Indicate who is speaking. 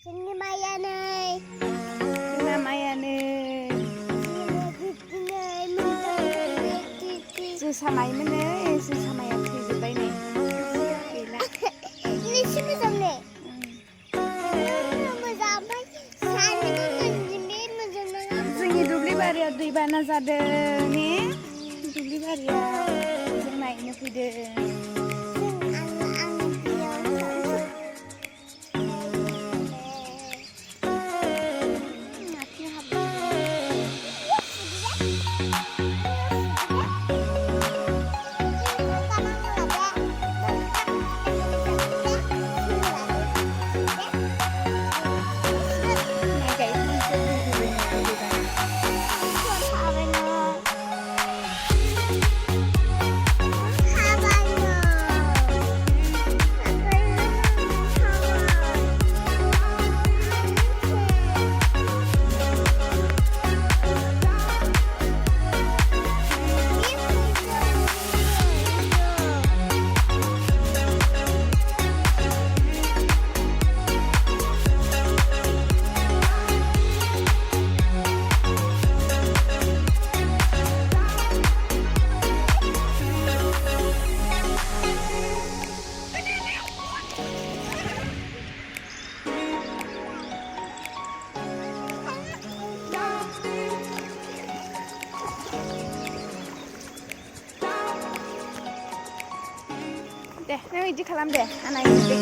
Speaker 1: जोंनि माइया नै
Speaker 2: जोंना माइया नै जोसा माइमोन नै जोसा माइया थैजोब्बाय नै गैला
Speaker 1: नोंसि मोजां नै मोजां ओमफ्राय सानैबो मोजां नङा
Speaker 2: जोंनि दुब्लि बारियाव दैबाना जादों ने दुब्लि बारियाव जों नायनो फैदों दे नों इदि खालाम दे आं नायनो दे